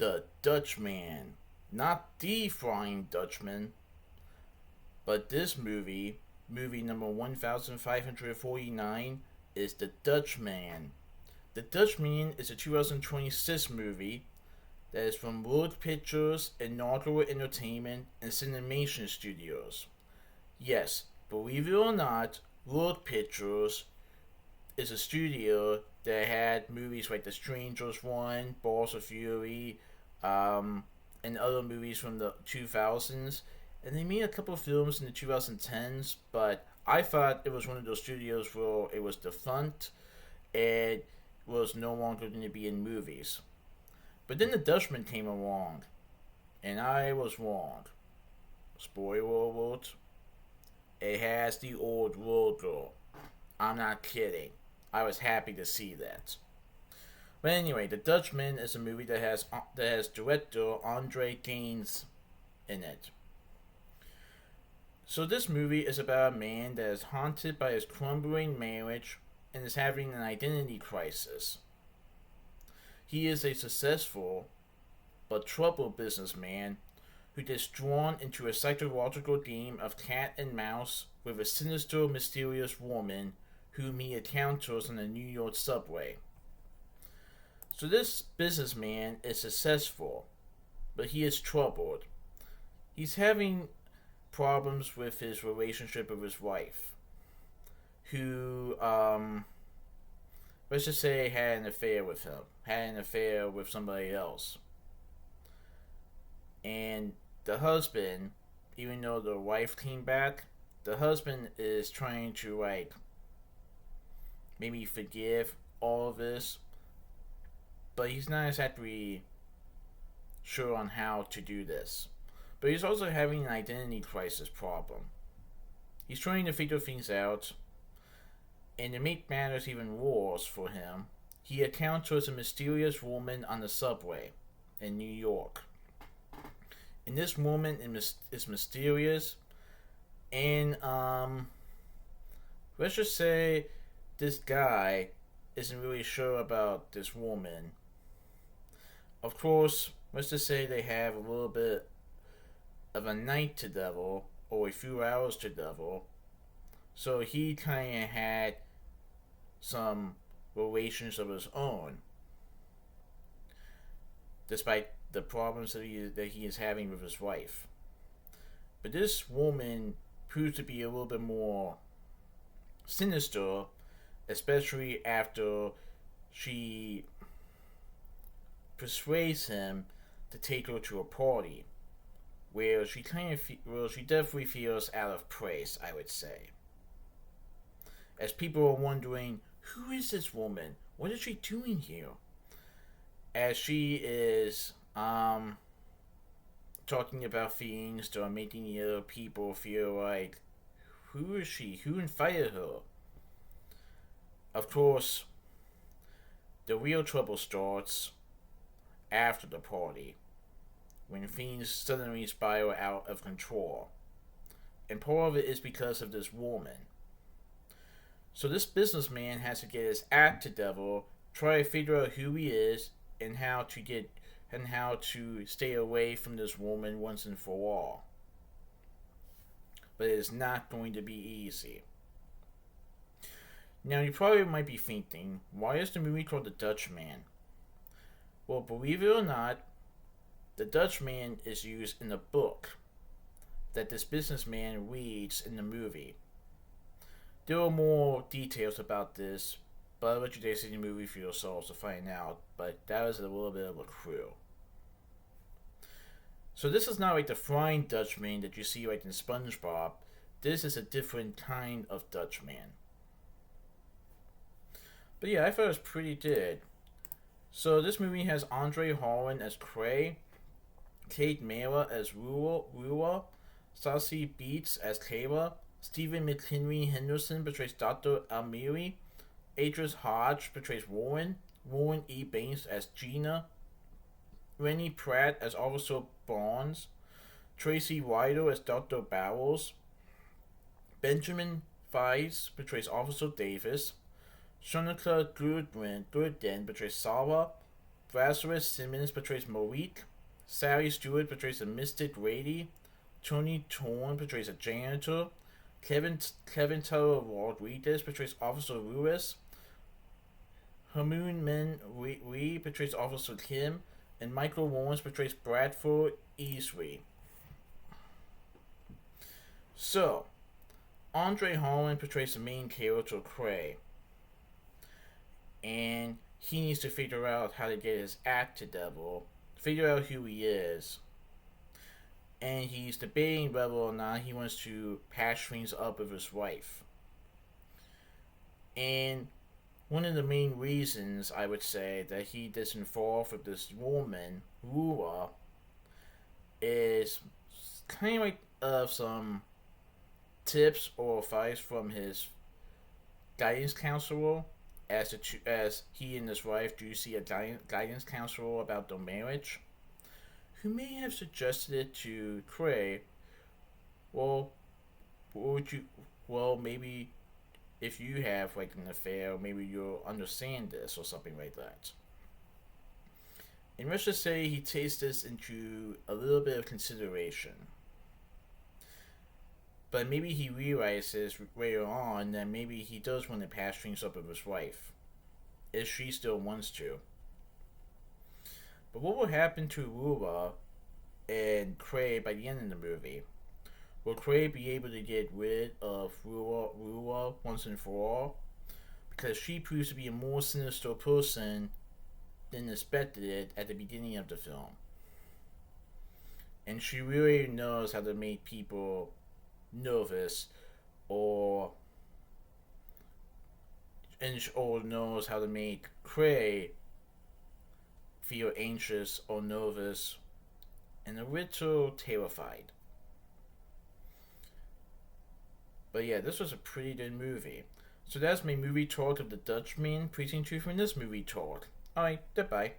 The Dutchman. Not the Flying Dutchman, but this movie number 1549, is The Dutchman. The Dutchman is a 2026 movie that is from World Pictures, Inaugural Entertainment, and Cinemation Studios. Yes, believe it or not, World Pictures is a studio that had movies like The Strangers one, Balls of Fury, and other movies from the 2000s. And they made a couple of films in the 2010s, but I thought it was one of those studios where it was defunct and was no longer going to be in movies. But then The Dutchman came along, and I was wrong. Spoiler alert, it has the old logo. I'm not kidding. I was happy to see that. But anyway, The Dutchman is a movie that has director Andre Gaines in it. So this movie is about a man that is haunted by his crumbling marriage and is having an identity crisis. He is a successful but troubled businessman who gets drawn into a psychological game of cat and mouse with a sinister, mysterious woman whom he encounters on the New York subway. So this businessman is successful, but he is troubled. He's having problems with his relationship with his wife, who, let's just say, had an affair with him, had an affair with somebody else. And the husband, even though the wife came back, the husband is trying to, like, maybe forgive all of this, but he's not exactly sure on how to do this. But he's also having an identity crisis problem. He's trying to figure things out, and to make matters even worse for him, he encounters a mysterious woman on the subway in New York. And this woman is mysterious, and let's just say this guy isn't really sure about this woman. Of course, let's just say they have a little bit of a night to devil, or a few hours to devil. So he kind of had some relations of his own, despite the problems that he is having with his wife. But this woman proves to be a little bit more sinister, especially after she persuades him to take her to a party where she she definitely feels out of place, I would say. As people are wondering, who is this woman? What is she doing here? As she is talking about things that are making the other people feel like, who is she? Who invited her? Of course, the real trouble starts after the party, when things suddenly spiral out of control. And part of it is because of this woman. So this businessman has to get his act together, try to figure out who he is, and how to stay away from this woman once and for all. But it is not going to be easy. Now you probably might be thinking, why is the movie called The Dutchman? Well, believe it or not, the Dutchman is used in the book that this businessman reads in the movie. There are more details about this, but I'll let you guys see the movie for yourselves to find out, but that was a little bit of a clue. So this is not like the Flying Dutchman that you see like in SpongeBob. This is a different kind of Dutchman. But yeah, I thought it was pretty good. So this movie has Andre Holland as Cray, Kate Mara as Rua, Sassy Beats as Kayla, Stephen McHenry Henderson portrays Dr. Almiri, Adris Hodge portrays Warren E. Baines as Gina, Rennie Pratt as Officer Barnes, Tracy Ryder as Dr. Barrows, Benjamin Fies portrays Officer Davis, Shanika Gurden portrays Sawa, Lazarus Simmons portrays Malik. Sally Stewart portrays a mystic Grady. Tony Torn portrays a janitor. Kevin Teller Rodriguez portrays Officer Lewis. Hamoon Min Wee portrays Officer Kim. And Michael Lawrence portrays Bradford Easley. So, Andre Holland portrays the main character, Cray. And he needs to figure out how to get his act together, figure out who he is. And he's debating whether or not he wants to patch things up with his wife. And one of the main reasons, I would say, that he doesn't fall with this woman, Rua, is kind of like some tips or advice from his guidance counselor, as he and his wife do see a guidance counselor about their marriage, who may have suggested it to Cray. Well, maybe if you have like an affair, maybe you'll understand this or something like that. And let's just say he takes this into a little bit of consideration. But maybe he realizes later on that maybe he does want to patch things up with his wife, if she still wants to. But what will happen to Rua and Cray by the end of the movie? Will Cray be able to get rid of Rua once and for all? Because she proves to be a more sinister person than expected it at the beginning of the film. And she really knows how to make people nervous or knows how to make Cray feel anxious or nervous and a little terrified. But yeah, this was a pretty good movie. So that's my movie talk of The Dutchman. Please tune in for this movie talk. Alright, goodbye.